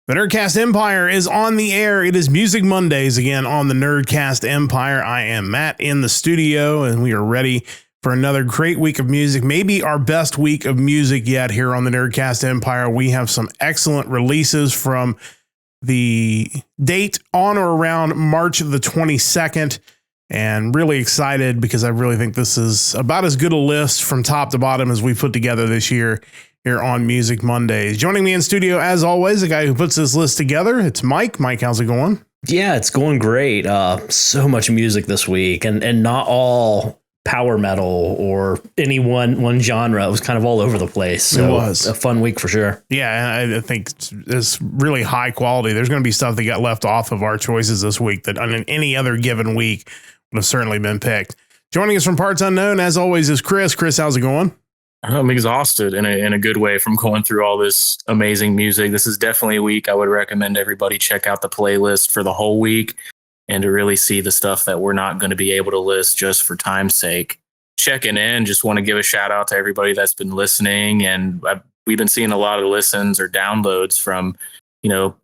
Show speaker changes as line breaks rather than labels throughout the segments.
The Nerdcast Empire is on the air. It is Music Mondays again on the Nerdcast Empire. I am Matt in the studio, and we are ready for another great week of music. Maybe our best week of music yet here on the Nerdcast Empire. We have some excellent releases from the date on or around March the 22nd, and really excited because I really think this is about as good a list from top to bottom as we put together this year here on Music Mondays. Joining me in studio, as always, the guy who puts this list together, it's Mike. Mike, how's it going?
Yeah, it's going great. So much music this week, and not all power metal or any one genre. It was kind of all over the place. So
it was
a fun week for sure.
Yeah, and I think it's really high quality. There's going to be stuff that got left off of our choices this week that on any other given week would have certainly been picked. Joining us from Parts Unknown, as always, is Chris. Chris, how's it going?
I'm exhausted in a good way from going through all this amazing music. This is definitely a week I would recommend everybody check out the playlist for the whole week and to really see the stuff that we're not going to be able to list just for time's sake. Checking in, just want to give a shout out to everybody that's been listening. And we've been seeing a lot of listens or downloads from,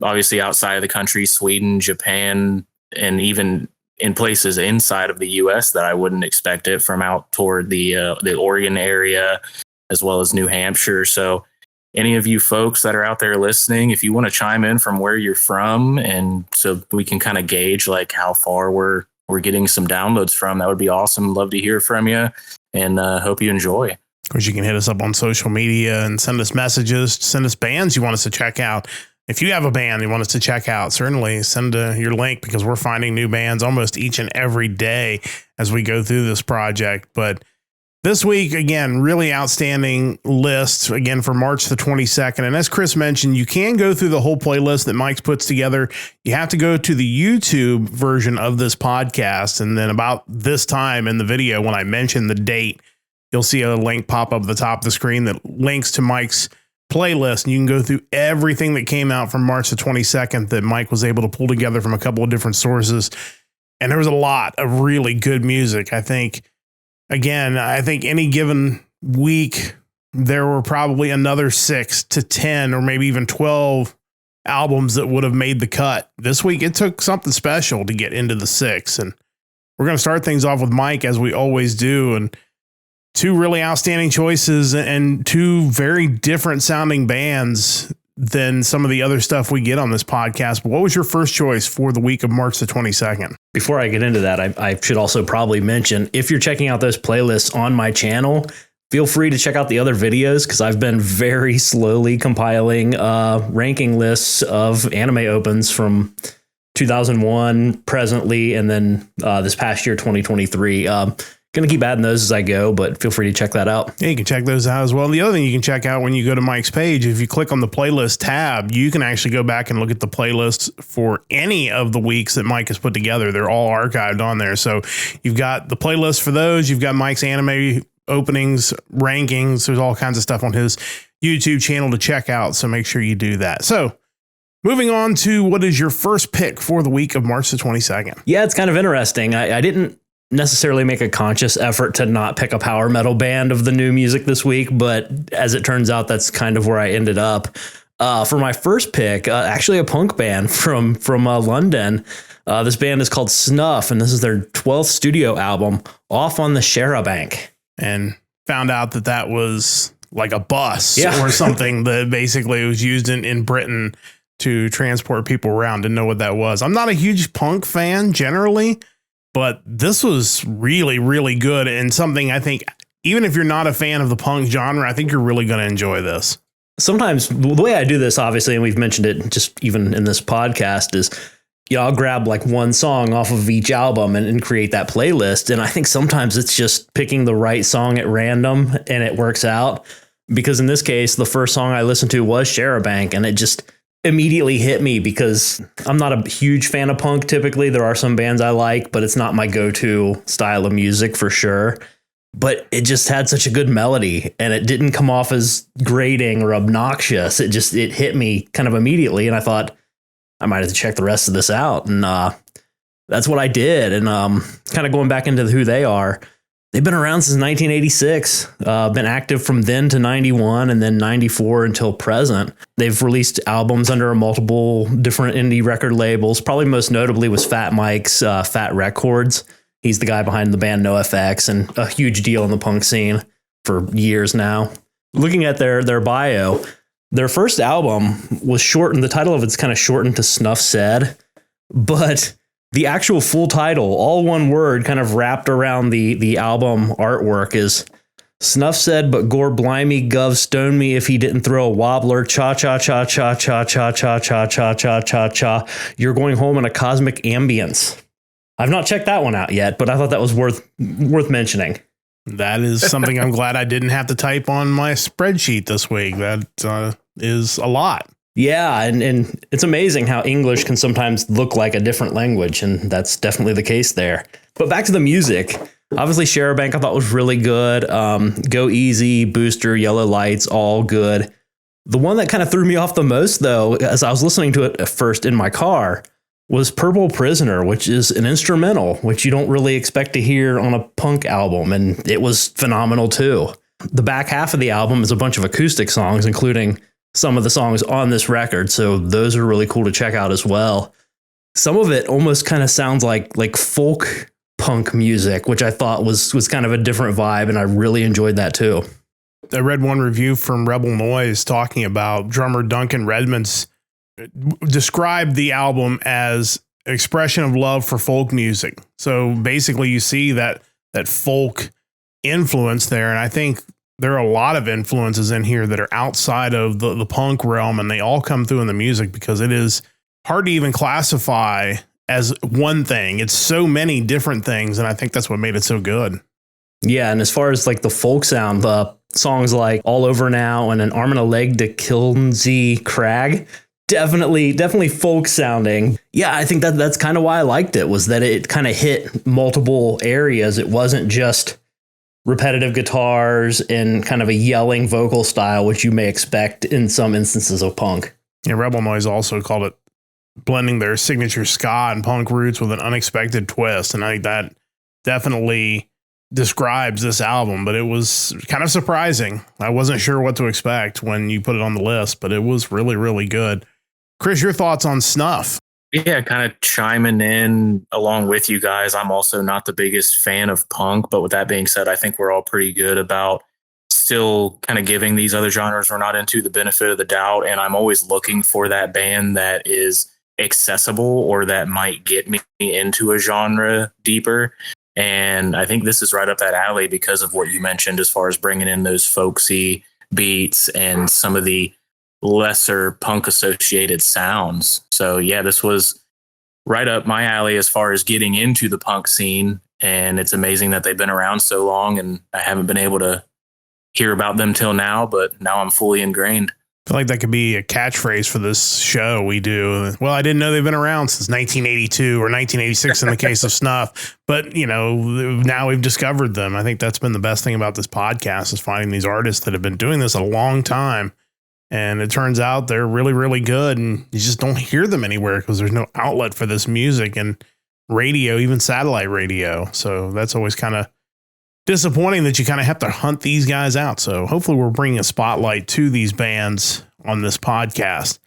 obviously outside of the country, Sweden, Japan, and even in places inside of the U.S. that I wouldn't expect it from out toward the Oregon area, as well as New Hampshire. So any of you folks that are out there listening, if you want to chime in from where you're from, and so we can kind of gauge like how far we're getting some downloads from, that would be awesome. Love to hear from you, and hope you enjoy.
Of course, you can hit us up on social media and send us messages, send us bands you want us to check out. If you have a band you want us to check out, certainly send your link, because we're finding new bands almost each and every day as we go through this project. But this week, again, really outstanding list, again, for March the 22nd. And as Chris mentioned, you can go through the whole playlist that Mike's puts together. You have to go to the YouTube version of this podcast. And then about this time in the video, when I mention the date, you'll see a link pop up at the top of the screen that links to Mike's playlist, and you can go through everything that came out from March the 22nd that Mike was able to pull together from a couple of different sources. And there was a lot of really good music. I think any given week, there were probably another 6 to 10 or maybe even 12 albums that would have made the cut. This week, it took something special to get into the 6. And we're going to start things off with Mike, as we always do. And two really outstanding choices and two very different sounding bands than some of the other stuff we get on this podcast. But what was your first choice for the week of March the 22nd?
Before I get into that, I should also probably mention, if you're checking out those playlists on my channel, feel free to check out the other videos, because I've been very slowly compiling ranking lists of anime opens from 2001 presently, and then this past year, 2023. Going to keep adding those as I go, but feel free to check that out.
Yeah, you can check those out as well. And the other thing you can check out when you go to Mike's page, if you click on the playlist tab, you can actually go back and look at the playlists for any of the weeks that Mike has put together. They're all archived on there. So you've got the playlist for those. You've got Mike's anime openings, rankings. There's all kinds of stuff on his YouTube channel to check out. So make sure you do that. So moving on to what is your first pick for the week of March the 22nd?
Yeah, it's kind of interesting. I didn't necessarily make a conscious effort to not pick a power metal band of the new music this week, but as it turns out, that's kind of where I ended up. For my first pick, actually a punk band from London. This band is called Snuff, and this is their 12th studio album, Off on the Charabanc.
And found out that was like a bus or something that basically was used in Britain to transport people around. Didn't know what that was. I'm not a huge punk fan generally, but this was really, really good, and something I think, even if you're not a fan of the punk genre, I think you're really going to enjoy this.
Sometimes the way I do this, obviously, and we've mentioned it just even in this podcast, is I'll grab like one song off of each album and create that playlist. And I think sometimes it's just picking the right song at random and it works out. Because in this case, the first song I listened to was Charabanc, and it just immediately hit me, because I'm not a huge fan of punk typically. There are some bands I like, but it's not my go-to style of music for sure. But it just had such a good melody, and it didn't come off as grating or obnoxious. It hit me kind of immediately, and I thought I might have to check the rest of this out. And that's what I did. And kind of going back into who they are, They've been around since 1986, been active from then to 91 and then 94 until present. They've released albums under multiple different indie record labels. Probably most notably was Fat Mike's Fat Records. He's the guy behind the band NoFX and a huge deal in the punk scene for years now. Looking at their bio, their first album was shortened. The title of it's kind of shortened to Snuff Said, but the actual full title, all one word, kind of wrapped around the album artwork, is Snuff Said, but gore blimey gov stone me if he didn't throw a wobbler, cha cha cha cha cha cha cha cha cha cha cha cha. You're going home in a cosmic ambience. I've not checked that one out yet, but I thought that was worth mentioning.
That is something I'm glad I didn't have to type on my spreadsheet this week. That is a lot.
Yeah, and it's amazing how English can sometimes look like a different language, and that's definitely the case there. But back to the music. Obviously, Sharabank I thought was really good. Go Easy, Booster, Yellow Lights, all good. The one that kind of threw me off the most, though, as I was listening to it at first in my car, was Purple Prisoner, which is an instrumental, which you don't really expect to hear on a punk album, and it was phenomenal, too. The back half of the album is a bunch of acoustic songs, including some of the songs on this record, so those are really cool to check out as well. Some of it almost kind of sounds like folk punk music, which I thought was kind of a different vibe, and I really enjoyed that too.
I read one review from Rebel Noise talking about drummer Duncan Redmond's described the album as expression of love for folk music. So basically you see that folk influence there, and I think there are a lot of influences in here that are outside of the punk realm, and they all come through in the music because it is hard to even classify as one thing. It's so many different things, and I think that's what made it so good.
Yeah, and as far as like the folk sound, songs like All Over Now and An Arm and a Leg to Kilnsey Crag, definitely folk sounding. Yeah, I think that's kind of why I liked it, was that it kind of hit multiple areas. It wasn't just repetitive guitars and kind of a yelling vocal style, which you may expect in some instances of punk.
Yeah, Rebel Noise also called it blending their signature ska and punk roots with an unexpected twist. And I think that definitely describes this album, but it was kind of surprising. I wasn't sure what to expect when you put it on the list, but it was really, really good. Chris, your thoughts on Snuff?
Yeah, kind of chiming in along with you guys. I'm also not the biggest fan of punk, but with that being said, I think we're all pretty good about still kind of giving these other genres we're not into the benefit of the doubt. And I'm always looking for that band that is accessible or that might get me into a genre deeper. And I think this is right up that alley because of what you mentioned as far as bringing in those folksy beats and some of the lesser punk associated sounds. So yeah, this was right up my alley as far as getting into the punk scene. And it's amazing that they've been around so long, and I haven't been able to hear about them till now, but now I'm fully ingrained.
I feel like that could be a catchphrase for this show we do. Well, I didn't know they've been around since 1982 or 1986 in the case of Snuff, but now we've discovered them. I think that's been the best thing about this podcast, is finding these artists that have been doing this a long time. And it turns out they're really, really good, and you just don't hear them anywhere because there's no outlet for this music and radio, even satellite radio. So that's always kind of disappointing that you kind of have to hunt these guys out. So hopefully we're bringing a spotlight to these bands on this podcast.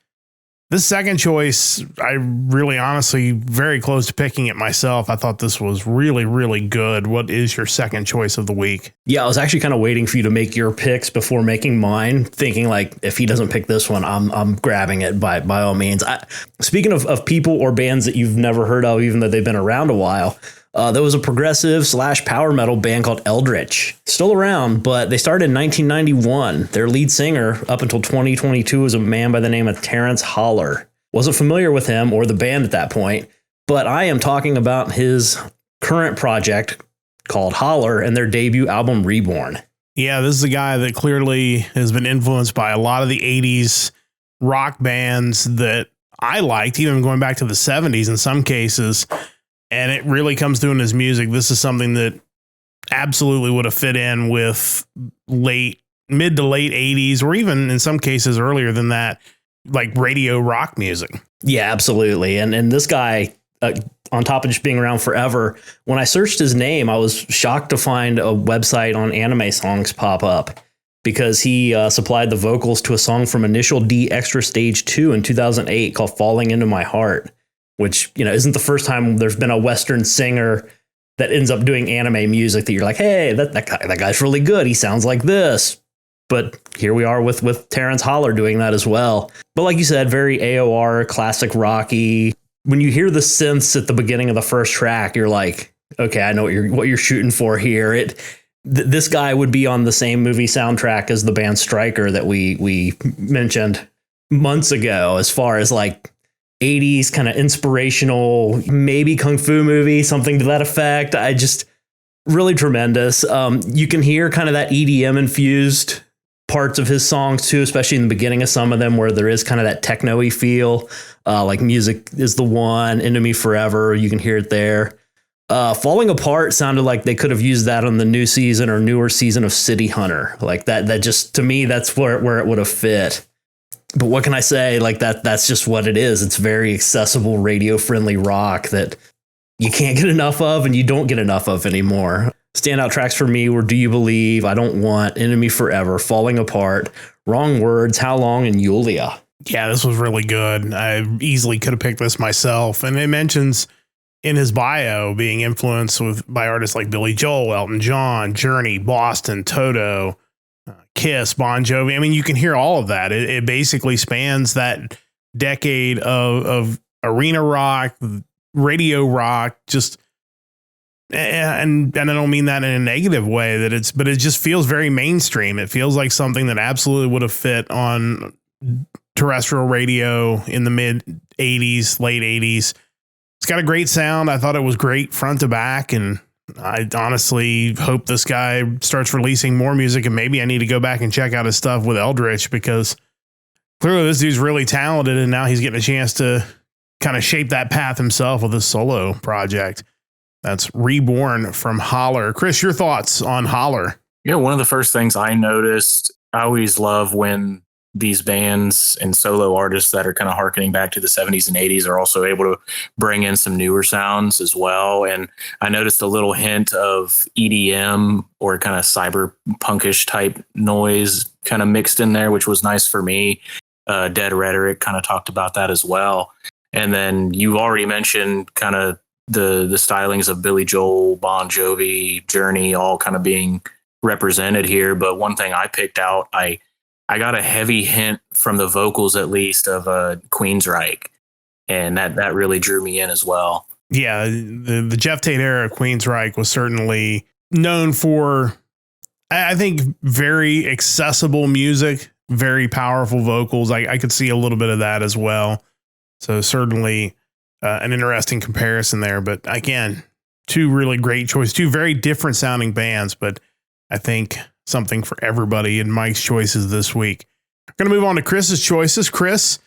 This second choice, I really honestly very close to picking it myself. I thought this was really, really good. What is your second choice of the week?
Yeah, I was actually kind of waiting for you to make your picks before making mine, thinking like, if he doesn't pick this one, I'm grabbing it by all means. Speaking of people or bands that you've never heard of, even though they've been around a while, there was a progressive / power metal band called Eldritch. Still around, but they started in 1991. Their lead singer up until 2022 was a man by the name of Terrence Holler. Wasn't familiar with him or the band at that point, but I am talking about his current project called Holler and their debut album Reborn.
Yeah, this is a guy that clearly has been influenced by a lot of the 80s rock bands that I liked, even going back to the 70s in some cases. And it really comes through in his music. This is something that absolutely would have fit in with mid to late 80s, or even in some cases earlier than that, like radio rock music.
Yeah, absolutely. And this guy on top of just being around forever, when I searched his name, I was shocked to find a website on anime songs pop up because he supplied the vocals to a song from Initial D Extra Stage 2 in 2008 called Falling Into My Heart, which, isn't the first time there's been a Western singer that ends up doing anime music that you're like, hey, that guy's really good. He sounds like this. But here we are with Terrence Holler doing that as well. But like you said, very AOR, classic rocky. When you hear the synths at the beginning of the first track, you're like, okay, I know what you're shooting for here. This guy would be on the same movie soundtrack as the band Stryker that we mentioned months ago, as far as like 80s kind of inspirational, maybe kung fu movie, something to that effect. I just really tremendous. You can hear kind of that EDM infused parts of his songs too, especially in the beginning of some of them where there is kind of that techno-y feel, like Music Is the One, Into Me Forever. You can hear it there. Falling Apart sounded like they could have used that on the new season or newer season of City Hunter. Like that just, to me, that's where it would have fit. But what can I say? Like that's just what it is. It's very accessible, radio friendly rock that you can't get enough of and you don't get enough of anymore. Standout tracks for me were Do You Believe, I Don't Want, Enemy Forever, Falling Apart, Wrong Words, How Long, and Yulia.
Yeah, this was really good. I easily could have picked this myself. And it mentions in his bio being influenced by artists like Billy Joel, Elton John, Journey, Boston, Toto, Kiss, Bon Jovi. I mean, you can hear all of that. It basically spans that decade of arena rock, radio rock, just... And I don't mean that in a negative way but it just feels very mainstream. It feels like something that absolutely would have fit on terrestrial radio in the mid 80s, late 80s. It's got a great sound. I thought it was great front to back. And I honestly hope this guy starts releasing more music, and maybe I need to go back and check out his stuff with Eldritch, because clearly this dude's really talented and now he's getting a chance to kind of shape that path himself with his solo project. That's Reborn from Holler. Chris, your thoughts on Holler?
Yeah, one of the first things I noticed, I always love when these bands and solo artists that are kind of harkening back to the 70s and 80s are also able to bring in some newer sounds as well. And I noticed a little hint of EDM or kind of cyberpunkish type noise kind of mixed in there, which was nice for me. Dead Rhetoric kind of talked about that as well. And then you already mentioned kind of the stylings of Billy Joel, Bon Jovi, Journey, all kind of being represented here. But one thing I picked out, I got a heavy hint from the vocals, at least, of Queensryche, and that really drew me in as well.
Yeah, the Jeff Tate era of Queensryche was certainly known for, I think, very accessible music, very powerful vocals. I could see a little bit of that as well. So certainly an interesting comparison there. But again, two really great choices, two very different sounding bands, but I think something for everybody in Mike's choices this week. We're going to move on to Chris's choices. Chris,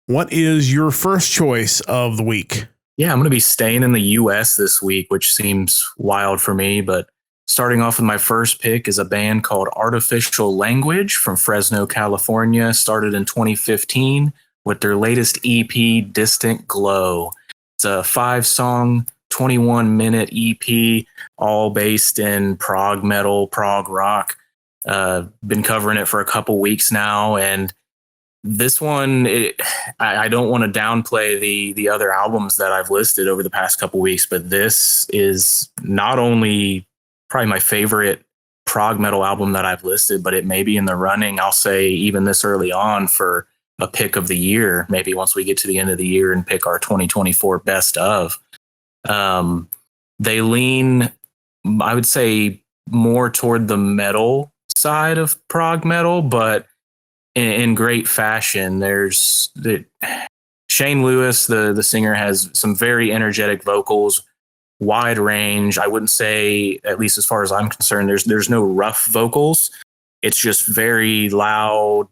what is your first choice of the week?
Yeah, I'm going to be staying in the US this week, which seems wild for me, but starting off with my first pick is a band called Artificial Language from Fresno, California, started in 2015 with their latest EP, Distant Glow. It's a 5-song, 21-minute EP, all based in prog metal, prog rock. Been covering it for a couple weeks now, and this one, I don't want to downplay the other albums that I've listed over the past couple weeks, but this is not only probably my favorite prog metal album that I've listed, but it may be in the running, I'll say, even this early on, for a pick of the year, maybe once we get to the end of the year and pick our 2024 best of. They lean, I would say, more toward the metal side of prog metal, but in great fashion. There's Shane Lewis, the singer, has some very energetic vocals, wide range. I wouldn't say, at least as far as I'm concerned, there's no rough vocals. It's just very loud.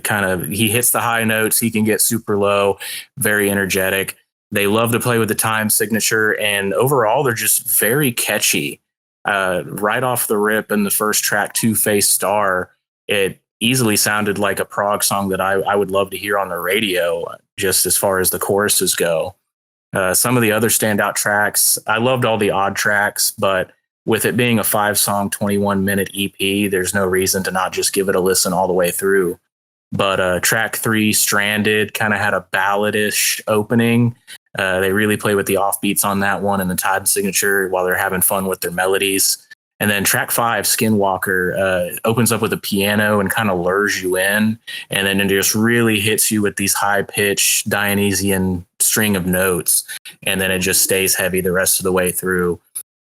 Kind of, he hits the high notes, he can get super low, very energetic. They love to play with the time signature, and overall they're just very catchy. Right off the rip in the first track, Two-Faced Star, it easily sounded like a prog song that I would love to hear on the radio, just as far as the choruses go. Some of the other standout tracks, I loved all the odd tracks, but with it being a 5-song, 21-minute EP, there's no reason to not just give it a listen all the way through. But track 3, Stranded, kind of had a balladish opening. They really play with the offbeats on that one and the time signature while they're having fun with their melodies. And then track 5, Skinwalker, opens up with a piano and kind of lures you in. And then it just really hits you with these high-pitched Dionysian string of notes. And then it just stays heavy the rest of the way through.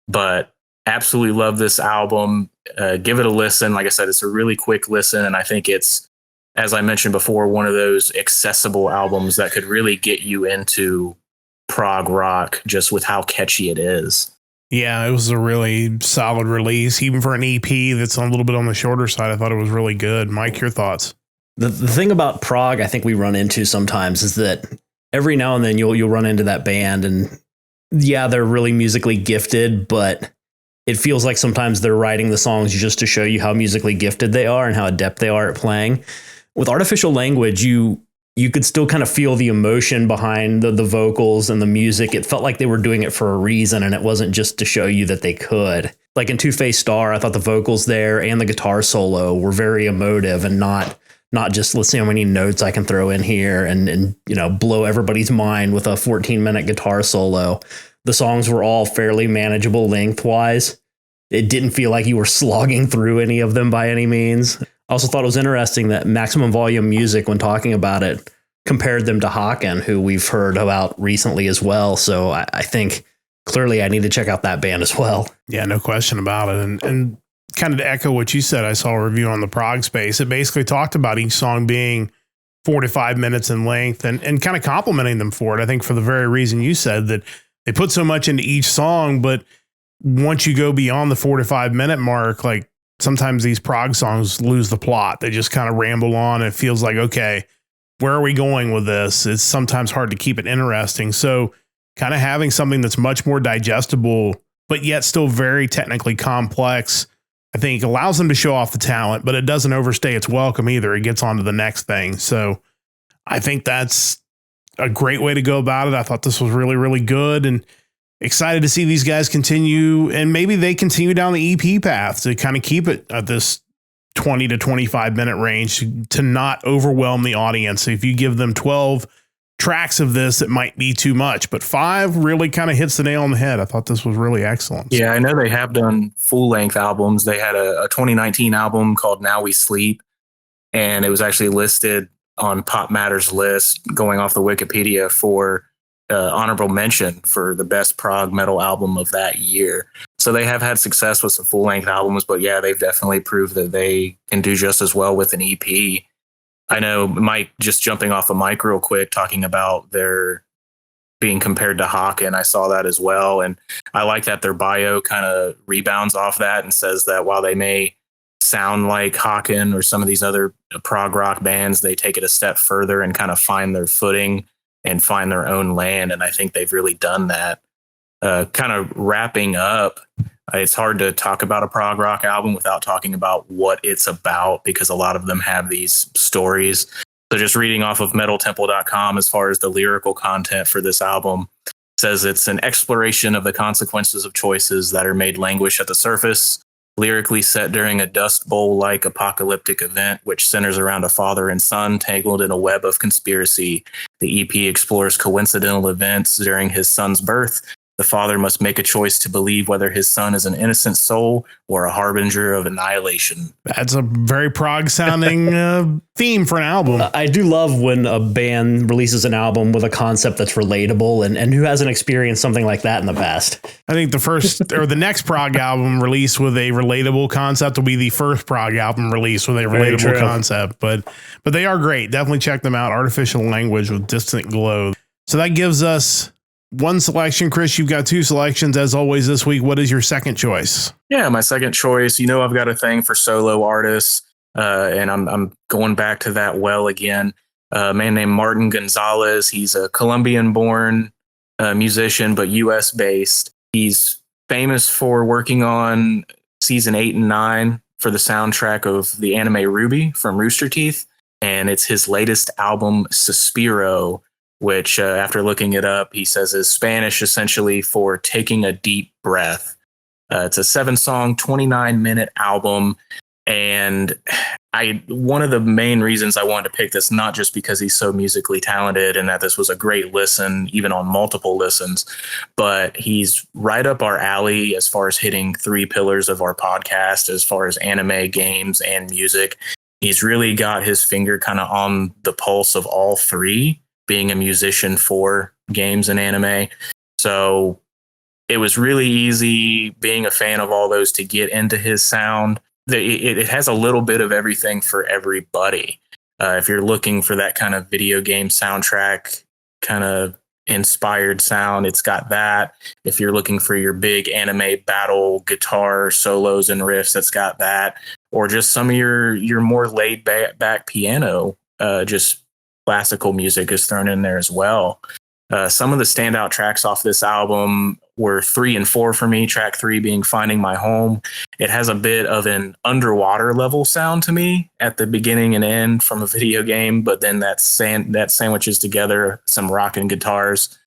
But absolutely love this album. Give it a listen. Like I said, it's a really quick listen. And I think it's, as I mentioned before, one of those accessible albums that could really get you into prog rock just with how catchy it is.
Yeah, it was a really solid release. Even for an EP that's a little bit on the shorter side, I thought it was really good. Mike, your thoughts?
The thing about prog I think we run into sometimes is that every now and then you'll run into that band and yeah, they're really musically gifted, but it feels like sometimes they're writing the songs just to show you how musically gifted they are and how adept they are at playing. With Artificial Language, you could still kind of feel the emotion behind the vocals and the music. It felt like they were doing it for a reason, and it wasn't just to show you that they could. Like in Two-Faced Star, I thought the vocals there and the guitar solo were very emotive and not just, let's see how many notes I can throw in here and blow everybody's mind with a 14-minute guitar solo. The songs were all fairly manageable lengthwise. It didn't feel like you were slogging through any of them by any means. I also thought it was interesting that Maximum Volume Music, when talking about it, compared them to Haken, who we've heard about recently as well. So I think clearly I need to check out that band as well.
Yeah, no question about it. And kind of to echo what you said, I saw a review on the Prog Space. It basically talked about each song being 4 to 5 minutes in length and kind of complimenting them for it. I think for the very reason you said, that they put so much into each song, but once you go beyond the 4 to 5 minute mark, like sometimes these prog songs lose the plot. They just kind of ramble on. And it feels like, okay, where are we going with this? It's sometimes hard to keep it interesting. So kind of having something that's much more digestible, but yet still very technically complex, I think allows them to show off the talent, but it doesn't overstay its welcome either. It gets on to the next thing. So I think that's a great way to go about it. I thought this was really, really good, and excited to see these guys continue, and maybe they continue down the EP path to kind of keep it at this 20 to 25 minute range to not overwhelm the audience. If you give them 12 tracks of this, it might be too much, but 5 really kind of hits the nail on the head. I thought this was really excellent.
Yeah, I know they have done full length albums. They had a 2019 album called Now We Sleep, and it was actually listed on Pop Matters list going off the Wikipedia for honorable mention for the best prog metal album of that year. So they have had success with some full length albums, but yeah, they've definitely proved that they can do just as well with an EP. I know Mike, just jumping off of Mike real quick, talking about their being compared to Haken. I saw that as well. And I like that their bio kind of rebounds off that and says that while they may sound like Haken or some of these other prog rock bands, they take it a step further and kind of find their footing and find their own land. And I think they've really done that. Kind of wrapping up, it's hard to talk about a prog rock album without talking about what it's about, because a lot of them have these stories. So just reading off of metaltemple.com, as far as the lyrical content for this album, says it's an exploration of the consequences of choices that are made languish at the surface, lyrically set during a Dust Bowl-like apocalyptic event which centers around a father and son tangled in a web of conspiracy. The EP explores coincidental events during his son's birth. The father must make a choice to believe whether his son is an innocent soul or a harbinger of annihilation.
That's a very prog sounding theme for an album.
I do love when a band releases an album with a concept that's relatable, and who hasn't experienced something like that in the past.
I think the first or the next prog album released with a relatable concept will be the first prog album released with a relatable concept. But they are great. Definitely check them out. Artificial Language with Distant Glow. So that gives us one selection. Chris, you've got 2 selections as always this week. What is your second choice?
Yeah, my second choice, I've got a thing for solo artists, and I'm going back to that well again. A man named Martin Gonzalez. He's a Colombian-born musician, but U.S.-based. He's famous for working on season 8 and 9 for the soundtrack of the anime Ruby from Rooster Teeth, and it's his latest album, Suspiro, which after looking it up, he says is Spanish essentially for taking a deep breath. It's a 7-song, 29-minute album. And one of the main reasons I wanted to pick this, not just because he's so musically talented and that this was a great listen, even on multiple listens, but he's right up our alley as far as hitting 3 pillars of our podcast, as far as anime, games, and music. He's really got his finger kind of on the pulse of all 3, being a musician for games and anime. So it was really easy, being a fan of all those, to get into his sound. It has a little bit of everything for everybody. If you're looking for that kind of video game soundtrack, kind of inspired sound, it's got that. If you're looking for your big anime battle guitar solos and riffs, it's got that. Or just some of your more laid back piano, just classical music is thrown in there as well. Some of the standout tracks off this album were 3 and 4 for me. Track 3 being Finding My Home. It has a bit of an underwater level sound to me at the beginning and end from a video game, but then that sandwiches together some rock and guitars.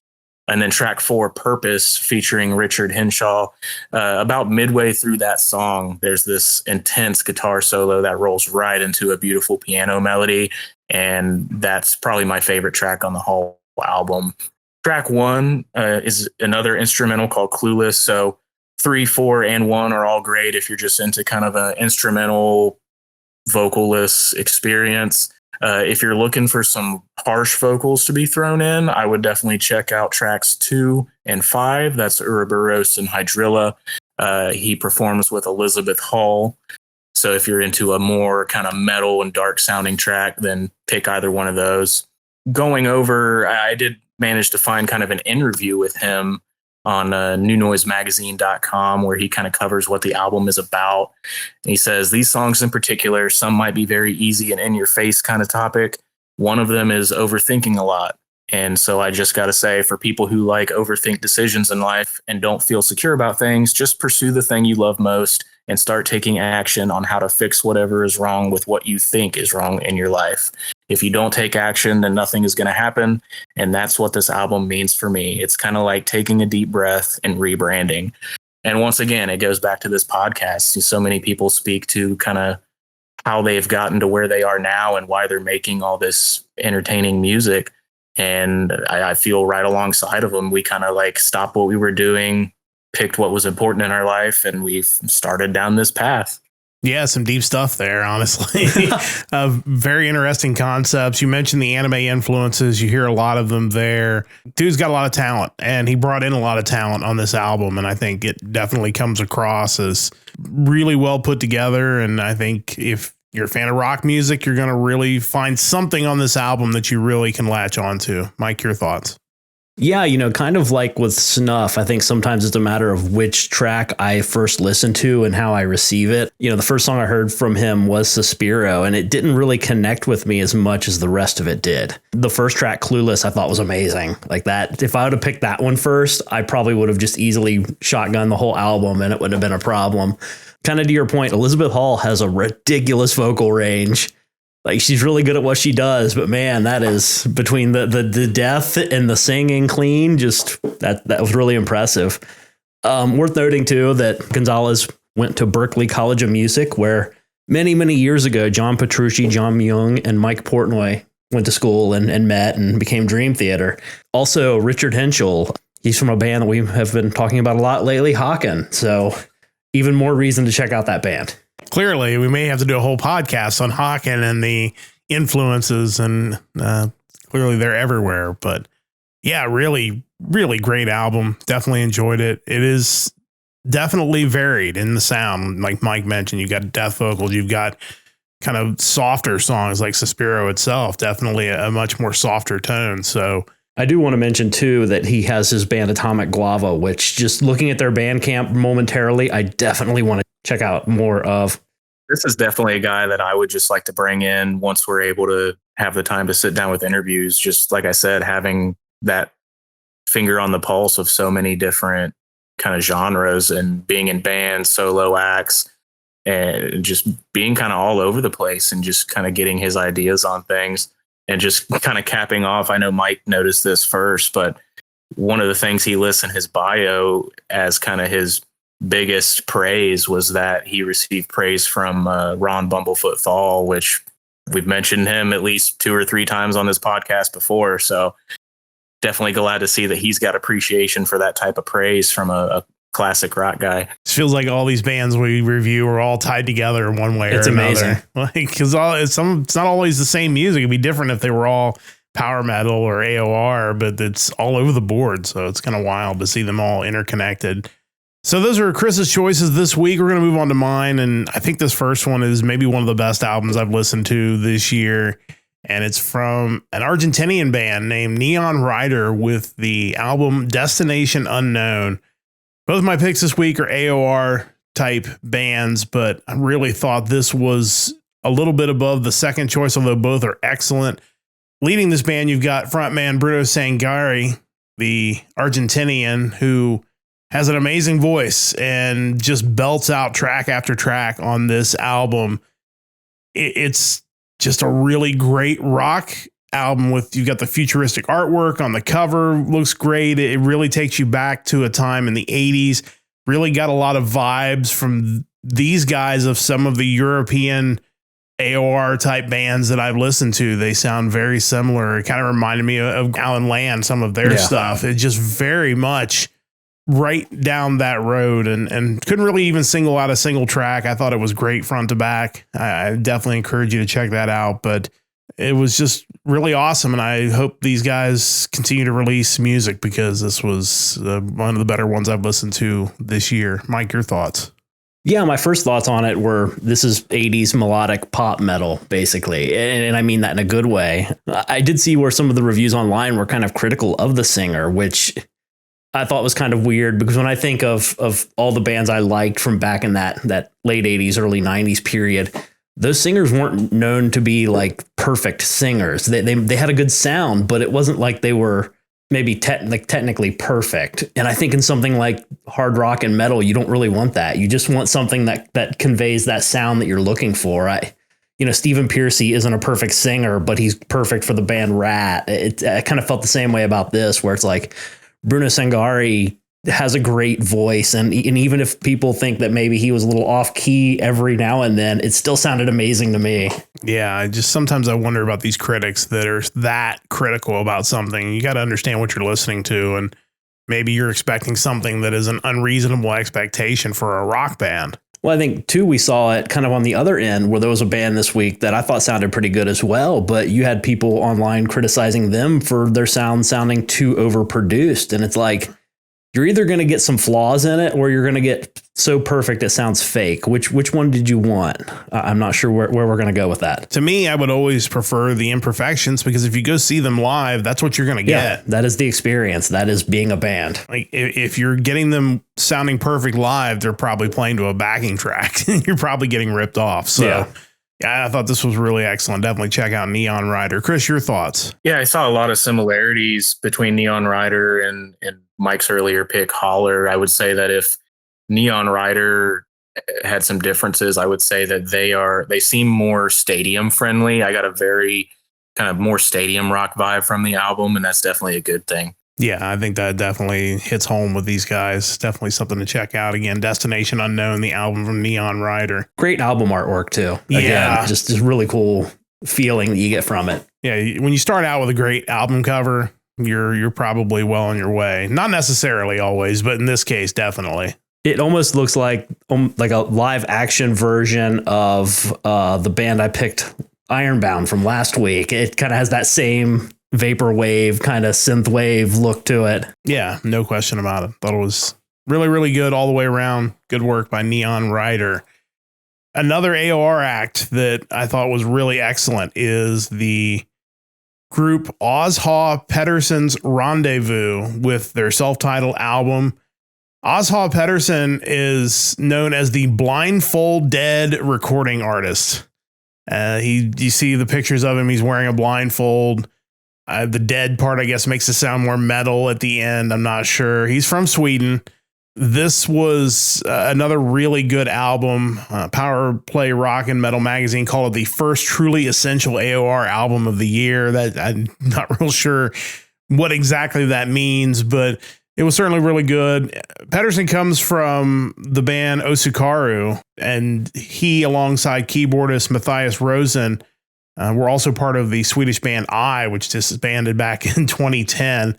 And then track 4, Purpose, featuring Richard Henshaw. About midway through that song, there's this intense guitar solo that rolls right into a beautiful piano melody. And that's probably my favorite track on the whole album. Track 1 is another instrumental called Clueless. So 3, 4, and 1 are all great if you're just into kind of an instrumental vocalist experience. If you're looking for some harsh vocals to be thrown in, I would definitely check out tracks 2 and 5. That's Ouroboros and Hydrilla. He performs with Elizabeth Hall. So if you're into a more kind of metal and dark sounding track, then pick either one of those. Going over, I did manage to find kind of an interview with him on newnoisemagazine.com where he kind of covers what the album is about. And he says these songs in particular, some might be very easy and in your face kind of topic. One of them is overthinking a lot. And so I just got to say, for people who like overthink decisions in life and don't feel secure about things, just pursue the thing you love most and start taking action on how to fix whatever is wrong with what you think is wrong in your life. If you don't take action, then nothing is going to happen. And that's what this album means for me. It's kind of like taking a deep breath and rebranding. And once again, it goes back to this podcast. So many people speak to kind of how they've gotten to where they are now and why they're making all this entertaining music. And I feel right alongside of them. We kind of like stopped what we were doing, picked what was important in our life, and we've started down this path.
Yeah, some deep stuff there, honestly. Very interesting concepts. You mentioned the anime influences. You hear a lot of them there. Dude's got a lot of talent, and he brought in a lot of talent on this album, and I think it definitely comes across as really well put together. And I think if you're a fan of rock music, you're going to really find something on this album that you really can latch onto. Mike, your thoughts?
Yeah, kind of like with Snuff, I think sometimes it's a matter of which track I first listen to and how I receive it. The first song I heard from him was Suspiro, and it didn't really connect with me as much as the rest of it did. The first track, Clueless, I thought was amazing. Like that, if I would have picked that one first, I probably would have just easily shotgunned the whole album and it wouldn't have been a problem. Kind of to your point, Elizabeth Hall has a ridiculous vocal range. Like, she's really good at what she does, but man, that is between the death and the singing clean, just that was really impressive. Worth noting too that Gonzalez went to Berklee College of Music, where many, many years ago, John Petrucci, John Myung, and Mike Portnoy went to school and met and became Dream Theater. Also, Richard Henshaw, he's from a band that we have been talking about a lot lately, Hawe. So even more reason to check out that band.
Clearly, we may have to do a whole podcast on Hawe and the influences, and clearly they're everywhere. But yeah, really, really great album. Definitely enjoyed it. It is definitely varied in the sound. Like Mike mentioned, you've got death vocals, you've got kind of softer songs like Suspiro itself, definitely a much more softer tone. So
I do want to mention too that he has his band Atomic Guava, which, just looking at their Bandcamp momentarily, I definitely want to check out more of.
This is definitely a guy that I would just like to bring in once we're able to have the time to sit down with interviews. Just like I said, having that finger on the pulse of so many different kind of genres and being in bands, solo acts, and just being kind of all over the place and just kind of getting his ideas on things. And just kind of capping off, I know Mike noticed this first, but one of the things he lists in his bio as kind of his biggest praise was that he received praise from Ron Bumblefoot Thal, which we've mentioned him at least 2 or 3 times on this podcast before. So definitely glad to see that he's got appreciation for that type of praise from a classic rock guy.
It feels like all these bands we review are all tied together in one way or another.
Amazing.
Like, because it's not always the same music. It'd be different if they were all power metal or AOR, but it's all over the board. So it's kind of wild to see them all interconnected. So those are Chris's choices this week. We're going to move on to mine. And I think this first one is maybe one of the best albums I've listened to this year. And it's from an Argentinian band named Neon Rider with the album Destination Unknown. Both my picks this week are AOR type bands, but I really thought this was a little bit above the second choice, although both are excellent. Leading this band, you've got frontman Bruno Sangari, the Argentinian, who has an amazing voice and just belts out track after track on this album. It's just a really great rock album with, you've got the futuristic artwork on the cover, looks great. It really takes you back to a time in the 80s. Really got a lot of vibes from these guys of some of the European AOR type bands that I've listened to. They sound very similar. It kind of reminded me of Alan Land, some of their stuff. It just very much right down that road, and couldn't really even single out a single track. I thought it was great front to back. I definitely encourage you to check that out, but it was just really awesome. And I hope these guys continue to release music, because this was one of the better ones I've listened to this year. Mike, your thoughts?
Yeah, my first thoughts on it were, this is 80s melodic pop metal, basically. And I mean that in a good way. I did see where some of the reviews online were kind of critical of the singer, which I thought was kind of weird, because when I think of all the bands I liked from back in that late 80s, early 90s period, those singers weren't known to be like perfect singers. They had a good sound, but it wasn't like they were maybe technically perfect. And I think in something like hard rock and metal, you don't really want that. You just want something that conveys that sound that you're looking for. Stephen Pearcy isn't a perfect singer, but he's perfect for the band Rat. I kind of felt the same way about this, where it's like Bruno Sangari has a great voice. And even if people think that maybe he was a little off key every now and then, it still sounded amazing to me.
Yeah, sometimes I wonder about these critics that are that critical about something. You got to understand what you're listening to, and maybe you're expecting something that is an unreasonable expectation for a rock band.
Well, I think, too, we saw it kind of on the other end, where there was a band this week that I thought sounded pretty good as well, but you had people online criticizing them for their sounding too overproduced. And it's like, you're either going to get some flaws in it, or you're going to get so perfect it sounds fake. Which one did you want? I'm not sure where we're going to go with that.
To me, I would always prefer the imperfections, because if you go see them live, that's what you're going to get.
Yeah, that is the experience. That is being a band.
Like, if you're getting them sounding perfect live, they're probably playing to a backing track. You're probably getting ripped off. So yeah, I thought this was really excellent. Definitely check out Neon Rider. Chris, your thoughts?
Yeah, I saw a lot of similarities between Neon Rider and Mike's earlier pick, Holler. I would say that if Neon Rider had some differences, I would say that they seem more stadium friendly. I got a very kind of more stadium rock vibe from the album, and that's definitely a good thing.
Yeah, I think that definitely hits home with these guys. Definitely something to check out. Again, Destination Unknown, the album from Neon Rider.
Great album artwork, too. Again, just really cool feeling that you get from it.
Yeah, when you start out with a great album cover, you're probably well on your way. Not necessarily always, but in this case, definitely.
It almost looks like a live action version of the band I picked, Ironbound, from last week. It kind of has that same vaporwave kind of synthwave look to it.
Yeah, no question about it. Thought it was really, really good all the way around. Good work by Neon Rider. Another AOR act that I thought was really excellent is the group Hawe Petersson's Rendezvous with their self-titled album. Hawe Petersson is known as the Blindfold Dead recording artist. You see the pictures of him. He's wearing a blindfold. The dead part, I guess, makes it sound more metal at the end. I'm not sure. He's from Sweden. This was another really good album. Power Play Rock and Metal Magazine called it the first truly essential AOR album of the year. That I'm not real sure what exactly that means, but it was certainly really good. Petersson comes from the band Osukaru, and he, alongside keyboardist Matthias Rosen, were also part of the Swedish band which disbanded back in 2010.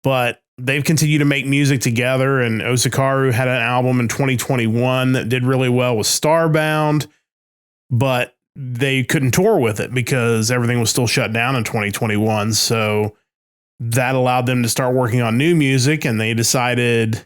But they've continued to make music together, and Osukaru had an album in 2021 that did really well with Starbound, but they couldn't tour with it because everything was still shut down in 2021. So that allowed them to start working on new music, and they decided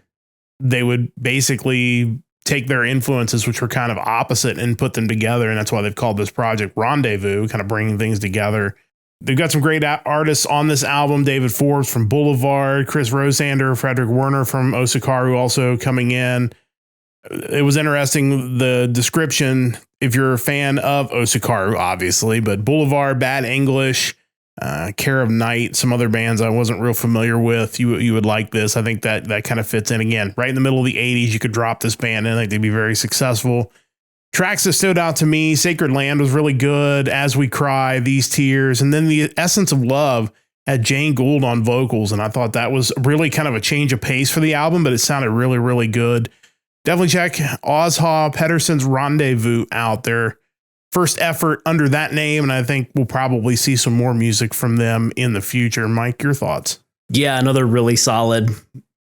they would basically take their influences, which were kind of opposite, and put them together. And that's why they've called this project Rendezvous, kind of bringing things together. They've got some great artists on this album. David Forbes from Boulevard, Chris Rosander, Frederick Werner from Osukaru also coming in. It was interesting, the description, if you're a fan of Osukaru, obviously, but Boulevard, Bad English, Care of Night, some other bands I wasn't real familiar with. You would like this. I think that kind of fits in again. Right in the middle of the 80s, you could drop this band in. I think they'd be very successful. Tracks that stood out to me, Sacred Land was really good, As We Cry, These Tears, and then The Essence of Love had Jane Gould on vocals, and I thought that was really kind of a change of pace for the album, but it sounded really, really good. Definitely check Hawe Petersson's Rendezvous out there. First effort under that name, and I think we'll probably see some more music from them in the future. Mike, your thoughts?
Yeah, another really solid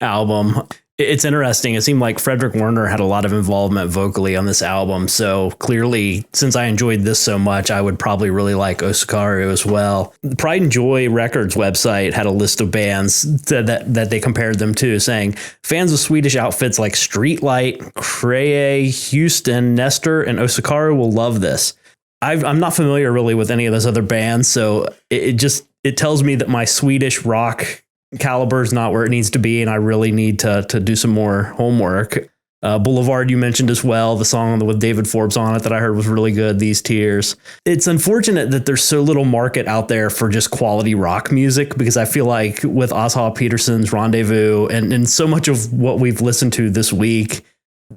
album. It's interesting. It seemed like Frederick Werner had a lot of involvement vocally on this album. So clearly, since I enjoyed this so much, I would probably really like Osukaru as well. The Pride and Joy Records website had a list of bands that they compared them to, saying fans of Swedish outfits like Streetlight, Craye, Houston, Nestor, and Osukaru will love this. I'm not familiar really with any of those other bands, so it tells me that my Swedish rock caliber is not where it needs to be, and I really need to do some more homework. Boulevard you mentioned as well, the song with David Forbes on it that I heard was really good, These Tears. It's unfortunate that there's so little market out there for just quality rock music, because I feel like with Hawe Petersson's Rendezvous and so much of what we've listened to this week,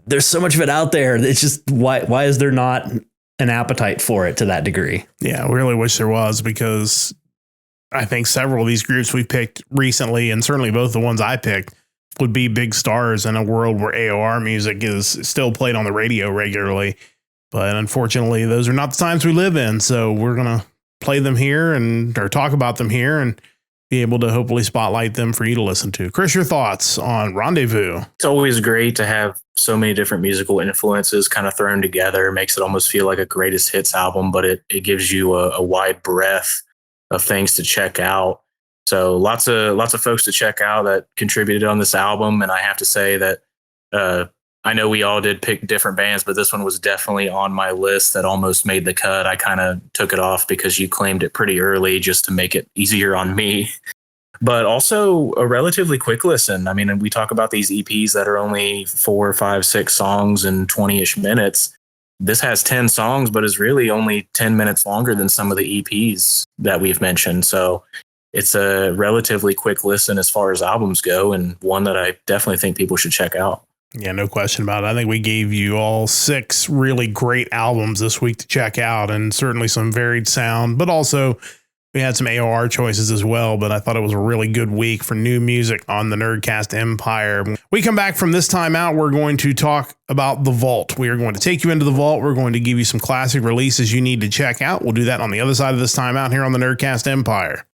there's so much of it out there. It's just why is there not an appetite for it to that degree?
Yeah, I really wish there was, because I think several of these groups we picked recently, and certainly both the ones I picked, would be big stars in a world where AOR music is still played on the radio regularly. But unfortunately, those are not the times we live in. So we're going to play them here or talk about them here and be able to hopefully spotlight them for you to listen to. Chris, your thoughts on Rendezvous?
It's always great to have so many different musical influences kind of thrown together. It makes it almost feel like a greatest hits album, but it gives you a wide breadth of things to check out. So lots of folks to check out that contributed on this album. And I have to say that I know we all did pick different bands, but this one was definitely on my list that almost made the cut. I kind of took it off because you claimed it pretty early just to make it easier on me. But also a relatively quick listen. I mean, we talk about these EPs that are only 4, 5, 6 songs and 20-ish minutes. This has 10 songs, but is really only 10 minutes longer than some of the EPs that we've mentioned. So it's a relatively quick listen as far as albums go, and one that I definitely think people should check out.
Yeah, no question about it. I think we gave you all 6 really great albums this week to check out, and certainly some varied sound, but also we had some AOR choices as well. But I thought it was a really good week for new music on the Nerdcast Empire. When we come back from this time out, we're going to talk about The Vault. We are going to take you into The Vault. We're going to give you some classic releases you need to check out. We'll do that on the other side of this time out here on the Nerdcast Empire.